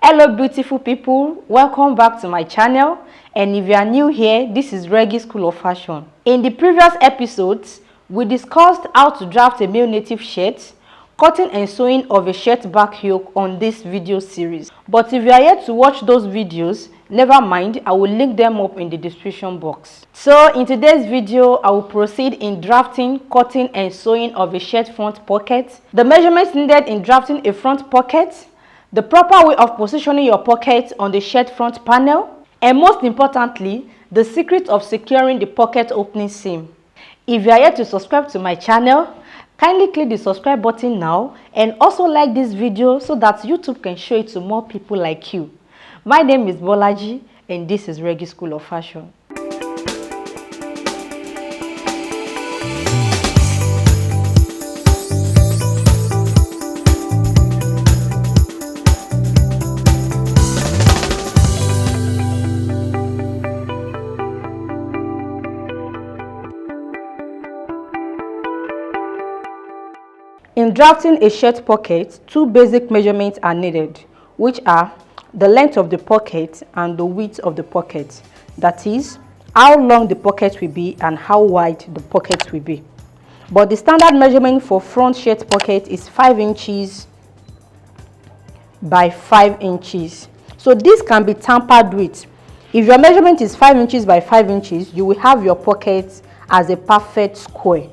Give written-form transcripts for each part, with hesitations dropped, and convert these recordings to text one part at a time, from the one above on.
Hello beautiful people, welcome back to my channel, and if you are new here, this is Reggie School of Fashion. In the previous episodes, we discussed how to draft a male native shirt, cutting and sewing of a shirt back yoke on this video series. But if you are yet to watch those videos, never mind, I will link them up in the description box. So in today's video, I will proceed in drafting, cutting and sewing of a shirt front pocket, the measurements needed in drafting a front pocket, the proper way of positioning your pocket on the shirt front panel, and most importantly, the secret of securing the pocket opening seam. If you are yet to subscribe to my channel, kindly click the subscribe button now and also like this video so that YouTube can show it to more people like you. My name is Bolaji and this is Reggie School of Fashion. In drafting a shirt pocket, two basic measurements are needed, which are the length of the pocket and the width of the pocket. That is, how long the pocket will be and how wide the pocket will be. But the standard measurement for front shirt pocket is 5 inches by 5 inches. So this can be tampered with. If your measurement is 5 inches by 5 inches, you will have your pocket as a perfect square.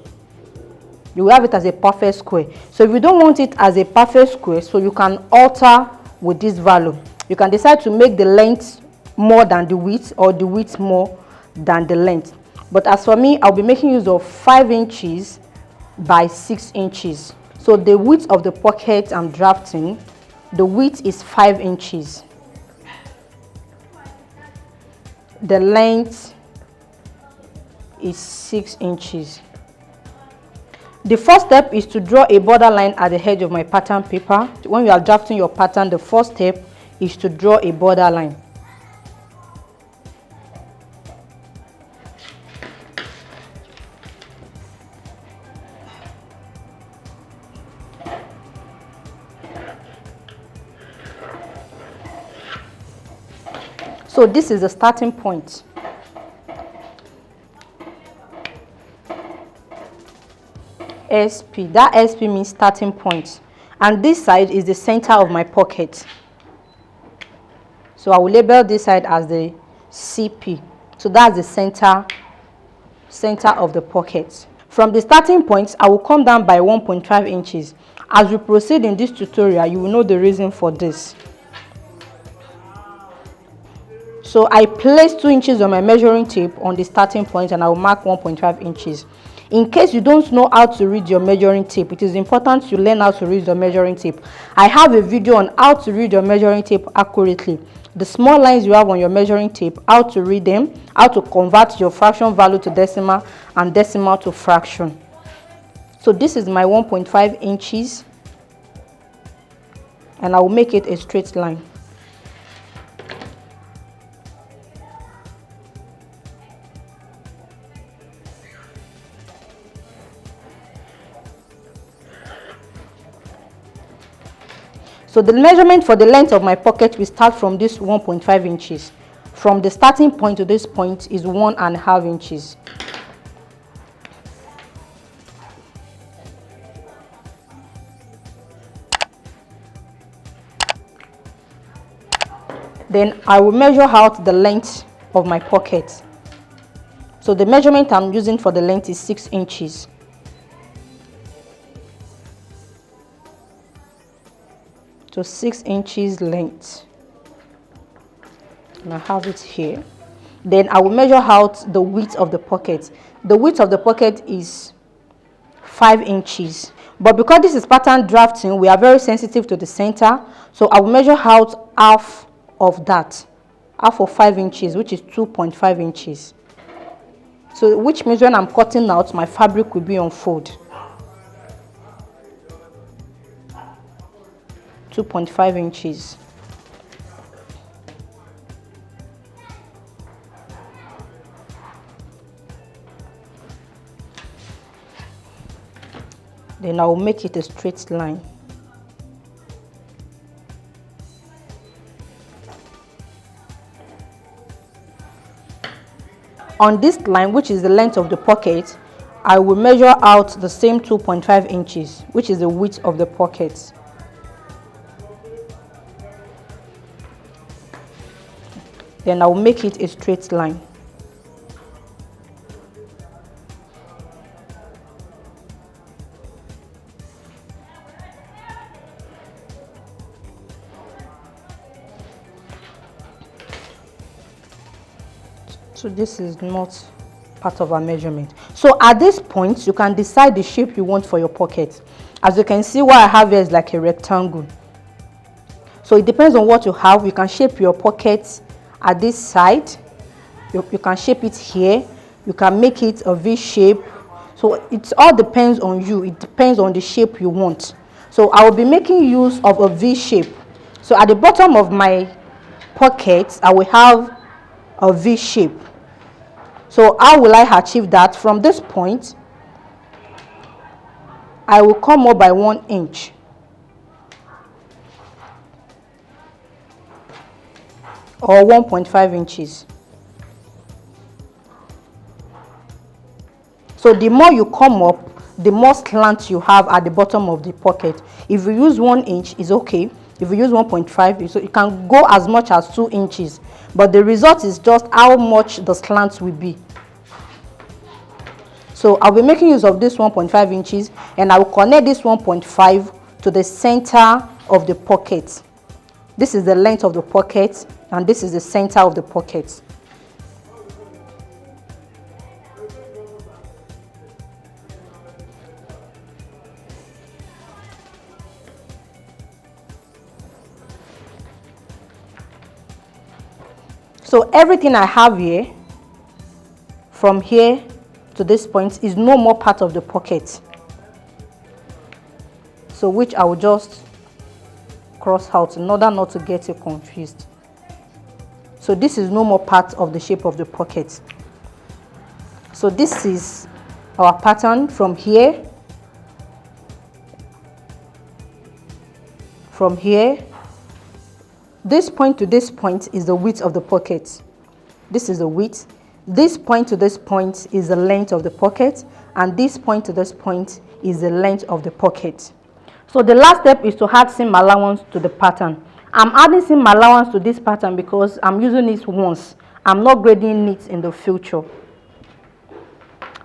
You will have it as a perfect square. So if you don't want it as a perfect square, so you can alter with this value. You can decide to make the length more than the width or the width more than the length. But as for me, I'll be making use of 5 inches by 6 inches. So the width of the pocket I'm drafting, the width is 5 inches. The length is 6 inches. The first step is to draw a borderline at the edge of my pattern paper. When you are drafting your pattern, the first step is to draw a borderline. So this is the starting point. SP, that SP means starting point, and this side is the center of my pocket, so I will label this side as the CP. So that's the center of the pocket. From the starting point, I will come down by 1.5 inches. As we proceed in this tutorial, you will know the reason for this. So I place 2 inches on my measuring tape on the starting point and I will mark 1.5 inches. In case you don't know how to read your measuring tape, it is important to learn how to read your measuring tape. I have a video on how to read your measuring tape accurately. The small lines you have on your measuring tape, how to read them, how to convert your fraction value to decimal and decimal to fraction. So this is my 1.5 inches and I will make it a straight line. So the measurement for the length of my pocket will start from this 1.5 inches. From the starting point to this point is 1.5 inches. Then I will measure out the length of my pocket. So the measurement I'm using for the length is 6 inches. So 6 inches length, and I have it here. Then I will measure out the width of the pocket. The width of the pocket is 5 inches, but because this is pattern drafting, we are very sensitive to the center, so I will measure out half of that, half of 5 inches, which is 2.5 inches. So which means when I'm cutting out, my fabric will be on fold. 2.5 inches. Then I will make it a straight line. on this line, which is the length of the pocket, I will measure out the same 2.5 inches, which is the width of the pocket. Then I will make it a straight line. So this is not part of our measurement. So at this point, you can decide the shape you want for your pocket. As you can see, what I have here is like a rectangle. So it depends on what you have. You can shape your pocket at this side. You can shape it here. You can make it a V shape. So it all depends on you. It depends on the shape you want. So I will be making use of a V shape. So at the bottom of my pocket, I will have a V shape. So how will I achieve that? From this point, I will come up by 1 inch. Or 1.5 inches. So the more you come up, the more slant you have at the bottom of the pocket. If you use 1 inch, it's okay. If you use 1.5, so you can go as much as 2 inches. But the result is just how much the slant will be. So I'll be making use of this 1.5 inches, and I will connect this 1.5 to the center of the pocket. This is the length of the pocket, and this is the center of the pocket. So everything I have here, from here to this point, is no more part of the pocket. So which I will just cross out in order not to get you confused. So this is no more part of the shape of the pocket. So this is our pattern from here. From here, this point to this point is the width of the pocket. This is the width. This point to this point is the length of the pocket, and this point to this point is the length of the pocket. So the last step is to add seam allowance to the pattern. I'm adding seam allowance to this pattern because I'm using it once. I'm not grading it in the future.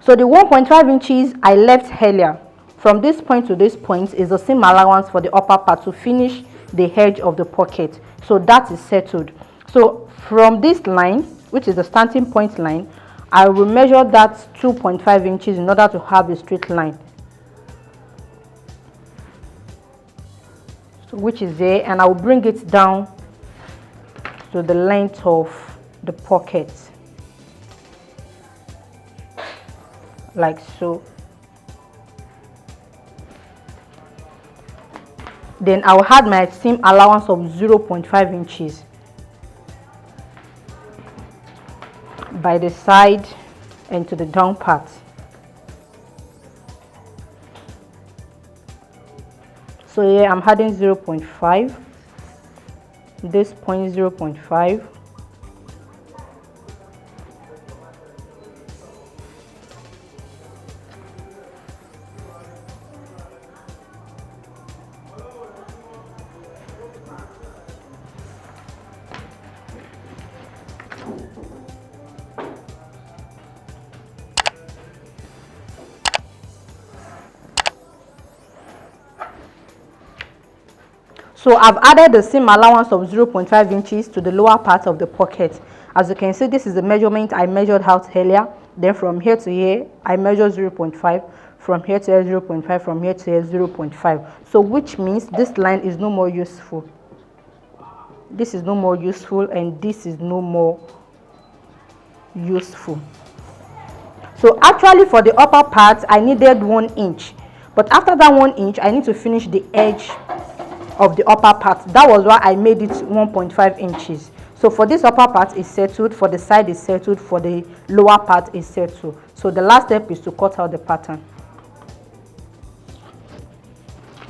So the 1.5 inches I left earlier, from this point to this point, is the seam allowance for the upper part to finish the edge of the pocket. So that is settled. So from this line, which is the starting point line, I will measure that 2.5 inches in order to have a straight line. So which is there, and I will bring it down to the length of the pocket. Like so. Then I will add my seam allowance of 0.5 inches by the side and to the down part. So here I'm adding 0.5, this point 0.5, So I've added the seam allowance of 0.5 inches to the lower part of the pocket. As you can see, this is the measurement I measured out earlier. Then from here to here, I measured 0.5. From here to here, 0.5. From here to here, 0.5. So which means this line is no more useful. This is no more useful, and this is no more useful. So actually for the upper part, I needed 1 inch. But after that 1 inch, I need to finish the edge of the upper part. That was why I made it 1.5 inches. So for this upper part is settled, for the side is settled, for the lower part is settled. So the last step is to cut out the pattern.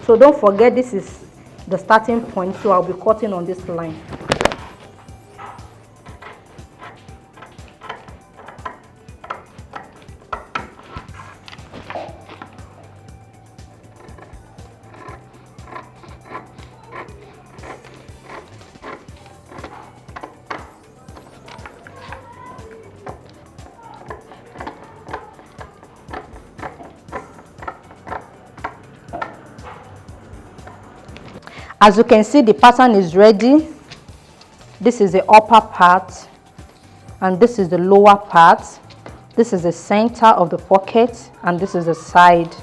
So don't forget, this is the starting point, so I'll be cutting on this line. As you can see, the pattern is ready. This is the upper part and this is the lower part. This is the center of the pocket and this is the side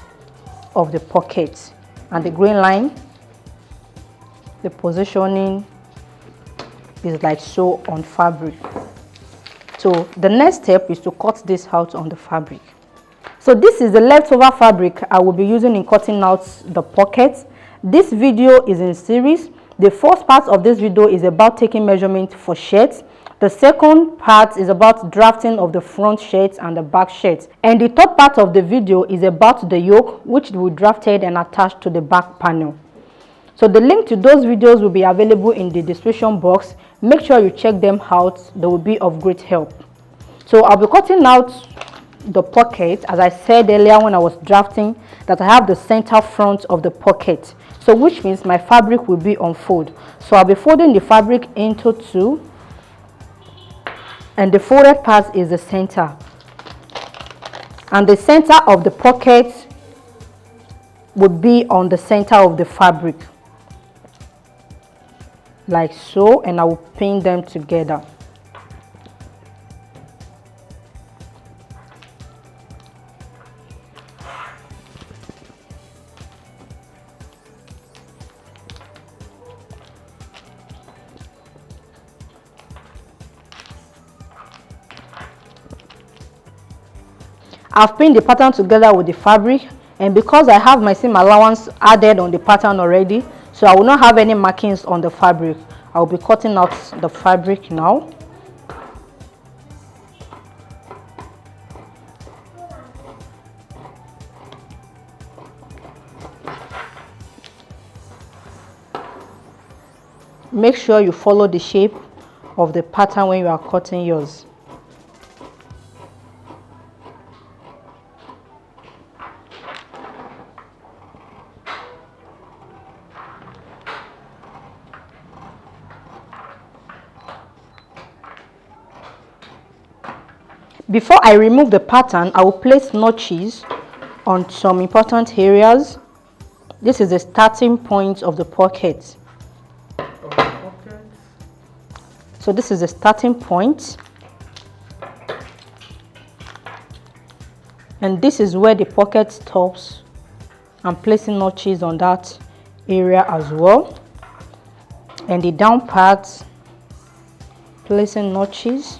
of the pocket. And the green line, the positioning is like so on fabric. So the next step is to cut this out on the fabric. So this is the leftover fabric I will be using in cutting out the pockets. This video is in series. The first part of this video is about taking measurement for shirts. The second part is about drafting of the front shirts and the back shirts. And the third part of the video is about the yoke, which we drafted and attached to the back panel. So the link to those videos will be available in the description box. Make sure you check them out. They will be of great help. So I'll be cutting out the pocket, as I said earlier when I was drafting, that I have the center front of the pocket. So which means my fabric will be on fold. So I'll be folding the fabric into two. And the folded part is the center. And the center of the pocket would be on the center of the fabric. Like so, and I will pin them together. I've pinned the pattern together with the fabric, and because I have my seam allowance added on the pattern already, so I will not have any markings on the fabric. I will be cutting out the fabric now. Make sure you follow the shape of the pattern when you are cutting yours. Before I remove the pattern, I will place notches on some important areas. This is the starting point of the pocket. So this is the starting point. And this is where the pocket stops. I'm placing notches on that area as well. And the down part, placing notches.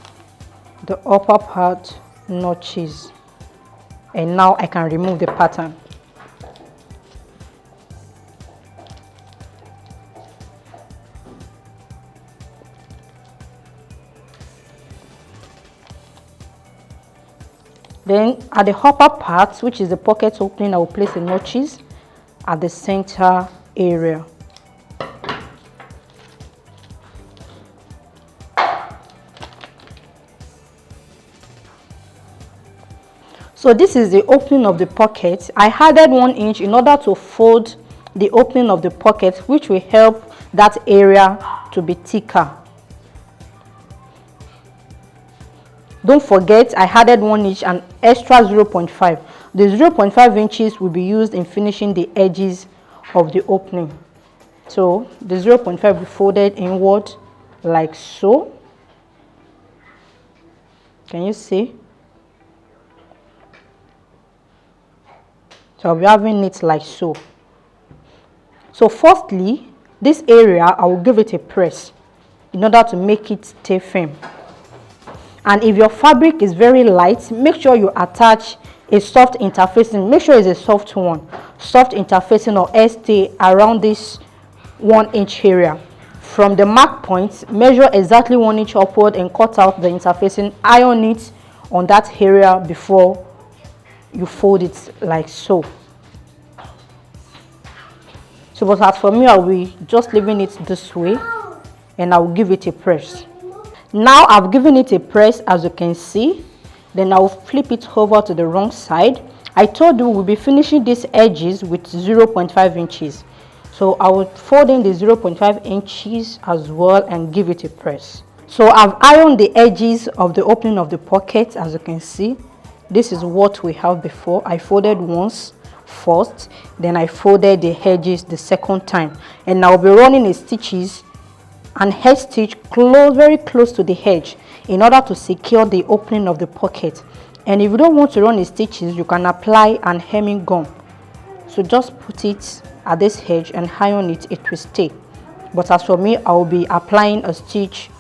The upper part, notches. And now I can remove the pattern. Then at the upper part, which is the pocket opening, I will place the notches at the center area. So this is the opening of the pocket. I added 1 inch in order to fold the opening of the pocket, which will help that area to be thicker. Don't forget, I added 1 inch and extra 0.5. The 0.5 inches will be used in finishing the edges of the opening. So the 0.5 will be folded inward like so. Can you see? So I'll be having it like so. So firstly, this area, I will give it a press in order to make it stay firm. And if your fabric is very light, make sure you attach a soft interfacing. Make sure it's a soft one. Soft interfacing or stay around this 1 inch area. From the mark point, measure exactly 1 inch upward and cut out the interfacing. Iron it on that area before you fold it like so. So but as for me, I will just leaving it this way and I will give it a press. Now I've given it a press, as you can see. Then I'll flip it over to the wrong side. I told you we'll be finishing these edges with 0.5 inches. So I will fold in the 0.5 inches as well and give it a press. So I've ironed the edges of the opening of the pocket, as you can see. This is what we have before. I folded once, first, then I folded the edges the second time, and I'll be running a stitches and edge stitch very close to the edge in order to secure the opening of the pocket. And if you don't want to run the stitches, you can apply an hemming gum. So just put it at this edge and iron it, it will stay. But as for me, I will be applying a stitch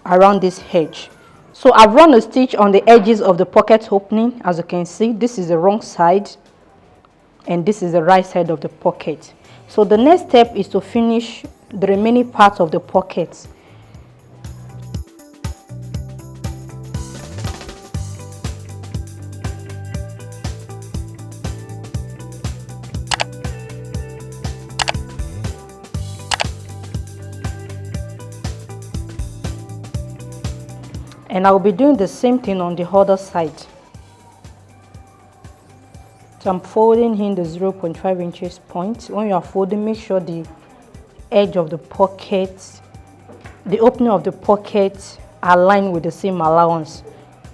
around this edge. So I've run a stitch on the edges of the pocket opening. As you can see, this is the wrong side and this is the right side of the pocket. So the next step is to finish the remaining part of the pocket. And I will be doing the same thing on the other side. So I'm folding in the 0.5 inches point. When you are folding, make sure the edge of the pocket, the opening of the pocket align with the seam allowance.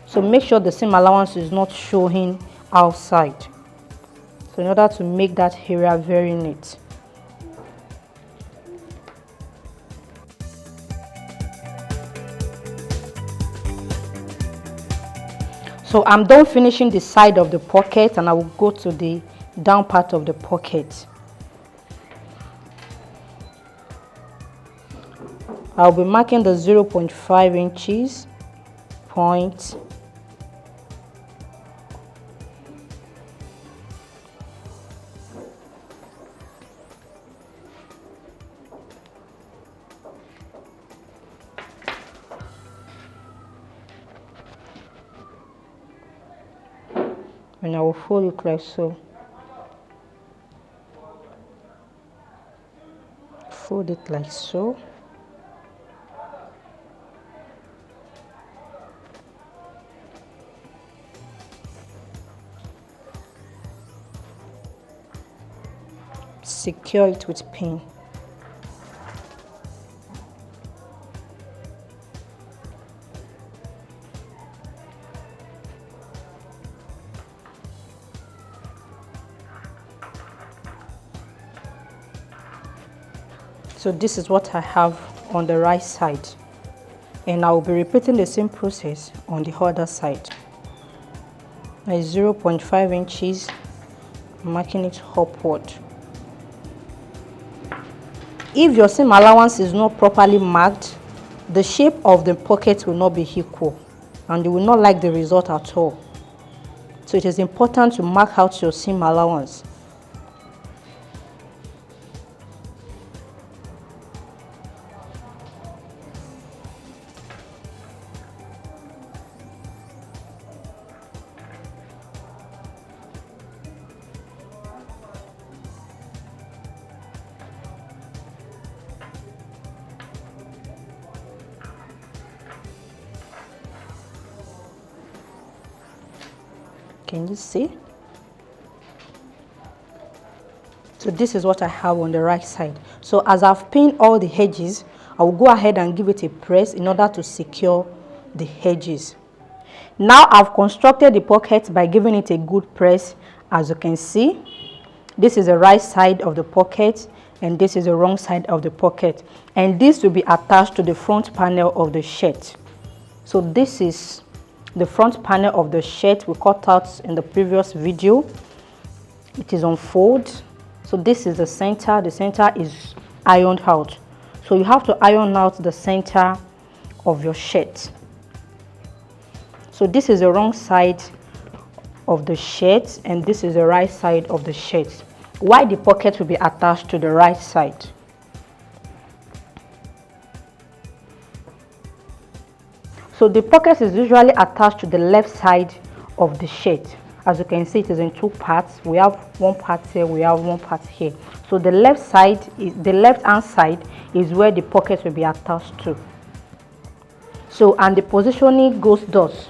So make sure the seam allowance is not showing outside. So in order to make that area very neat. So I'm done finishing the side of the pocket, and I will go to the down part of the pocket. I'll be marking the 0.5 inches point. And I will fold it like so. Fold it like so. Secure it with pin. So this is what I have on the right side, and I will be repeating the same process on the other side. Now 0.5 inches, marking it upward. If your seam allowance is not properly marked, the shape of the pocket will not be equal and you will not like the result at all. So it is important to mark out your seam allowance. Can you see? So this is what I have on the right side. So as I've pinned all the edges, I will go ahead and give it a press in order to secure the edges. Now I've constructed the pocket by giving it a good press. As you can see, this is the right side of the pocket and this is the wrong side of the pocket, and this will be attached to the front panel of the shirt. So this is the front panel of the shirt we cut out in the previous video. It is on fold. So this is the center is ironed out. So you have to iron out the center of your shirt. So this is the wrong side of the shirt and this is the right side of the shirt. Why the pocket will be attached to the right side. So the pocket is usually attached to the left side of the shirt. As you can see, it is in two parts. We have one part here, we have one part here. So the left hand side is where the pocket will be attached to. So, and the positioning goes thus.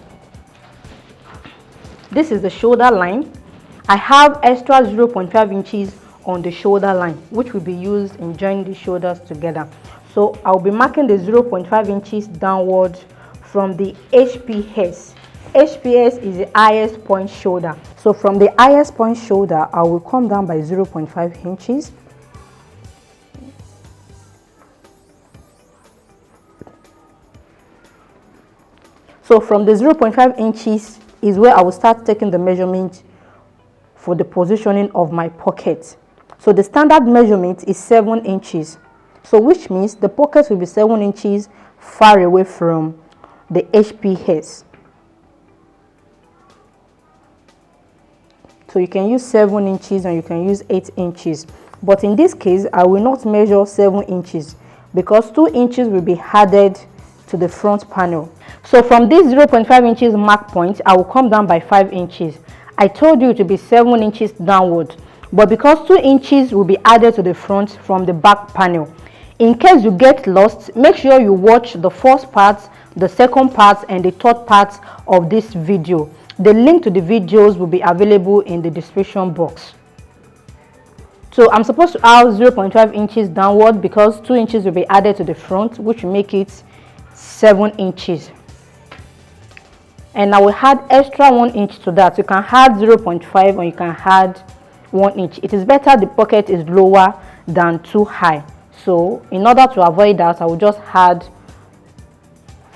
This is the shoulder line. I have extra 0.5 inches on the shoulder line, which will be used in joining the shoulders together. So I'll be marking the 0.5 inches downward from the HPS HPS is the highest point shoulder. So from the highest point shoulder, I will come down by 0.5 inches. So from the 0.5 inches is where I will start taking the measurement for the positioning of my pocket. So the standard measurement is 7 inches. So which means the pocket will be 7 inches far away from the HPS. So you can use 7 inches and you can use 8 inches. But in this case, I will not measure 7 inches because 2 inches will be added to the front panel. So from this 0.5 inches mark point, I will come down by 5 inches. I told you to be 7 inches downward, but because 2 inches will be added to the front from the back panel. In case you get lost, make sure you watch the first part, the second part, and the third part of this video. The link to the videos will be available in the description box. So I'm supposed to have 0.5 inches downward because 2 inches will be added to the front, which will make it 7 inches. And I will add extra 1 inch to that. You can add 0.5 or you can add 1 inch. It is better the pocket is lower than too high. So in order to avoid that, I will just add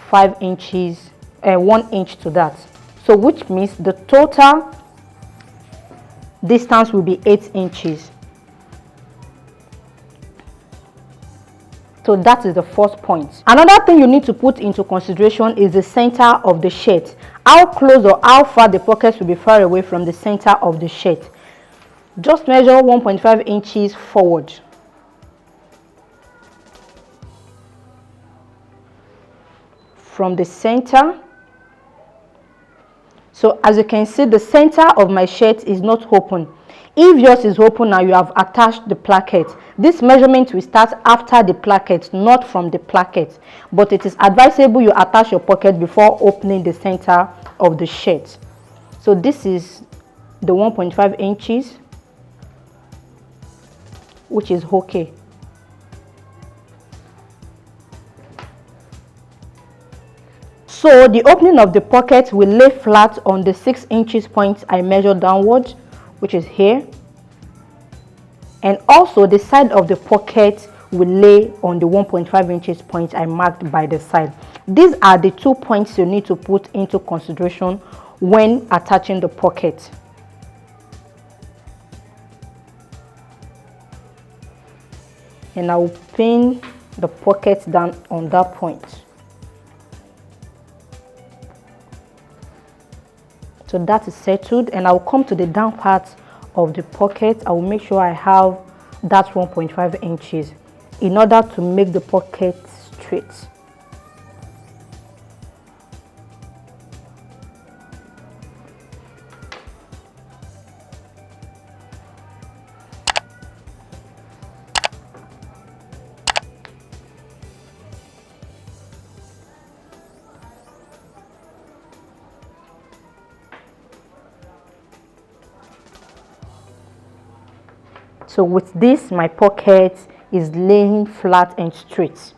5 inches, 1 inch to that. So which means the total distance will be 8 inches. So that is the first point. Another thing you need to put into consideration is the center of the shirt. How close or how far the pockets will be far away from the center of the shirt. Just measure 1.5 inches forward. From the center. So as you can see, the center of my shirt is not open. If yours is open and you have attached the placket, this measurement will start after the placket, not from the placket. But it is advisable you attach your pocket before opening the center of the shirt. So this is the 1.5 inches, which is okay. So the opening of the pocket will lay flat on the 6 inches point I measured downward, which is here. And also the side of the pocket will lay on the 1.5 inches point I marked by the side. These are the 2 points you need to put into consideration when attaching the pocket. And I will pin the pocket down on that point. So that is settled, and I will come to the down part of the pocket. I will make sure I have that 1.5 inches in order to make the pocket straight. So with this, my pocket is laying flat and straight.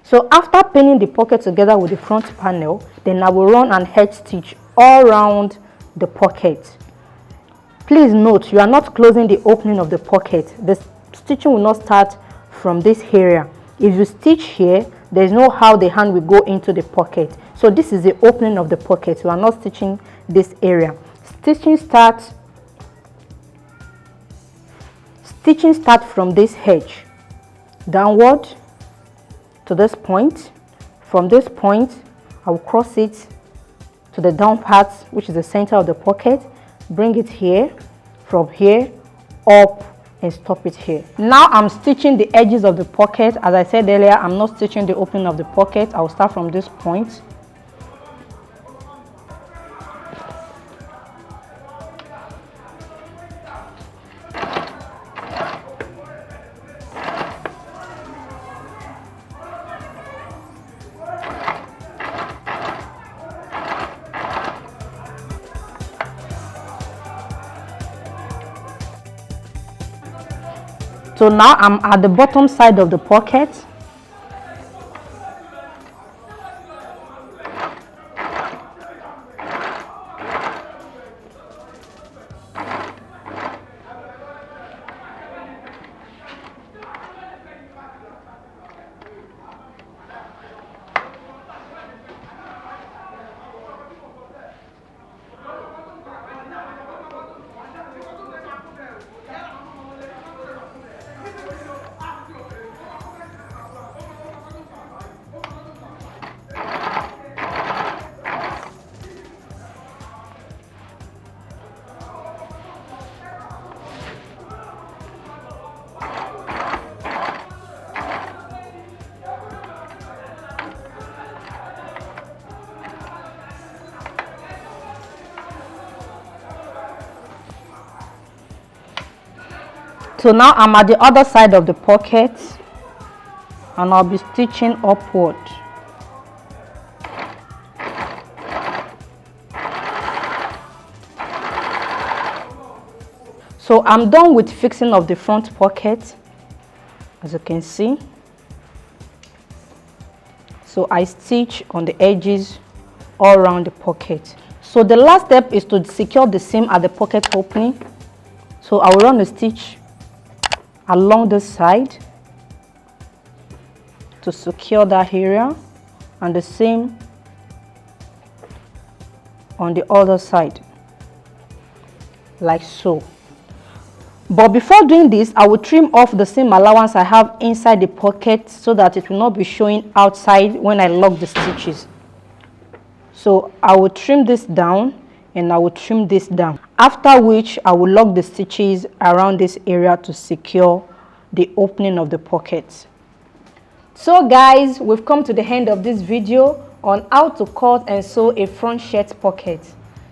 So after pinning the pocket together with the front panel, then I will run an edge stitch all around the pocket. Please note, you are not closing the opening of the pocket. The stitching will not start from this area. If you stitch here, there is no how the hand will go into the pocket. So this is the opening of the pocket. You are not stitching this area. Stitching starts from this edge downward to this point. From this point, I will cross it to the down part, which is the center of the pocket. Bring it here, from here up, and stop it here. Now I'm stitching the edges of the pocket. As I said earlier, I'm not stitching the opening of the pocket. I'll start from this point. So now I'm at the bottom side of the pocket. So now I'm at the other side of the pocket and I'll be stitching upward. So I'm done with fixing of the front pocket, as you can see. So I stitch on the edges all around the pocket. So the last step is to secure the seam at the pocket opening. So I will run a stitch along this side to secure that area, and the same on the other side, like so. But before doing this, I will trim off the seam allowance I have inside the pocket so that it will not be showing outside when I lock the stitches. So I will trim this down and I will trim this down, after which I will lock the stitches around this area to secure the opening of the pocket. So guys, we've come to the end of this video on how to cut and sew a front shirt pocket.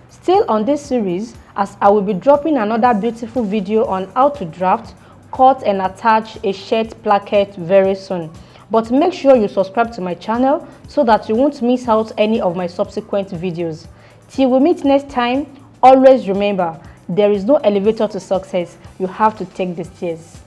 Still on this series, as I will be dropping another beautiful video on how to draft, cut and attach a shirt placket very soon. But make sure you subscribe to my channel so that you won't miss out any of my subsequent videos. Till we meet next time, always remember, there is no elevator to success. You have to take the stairs.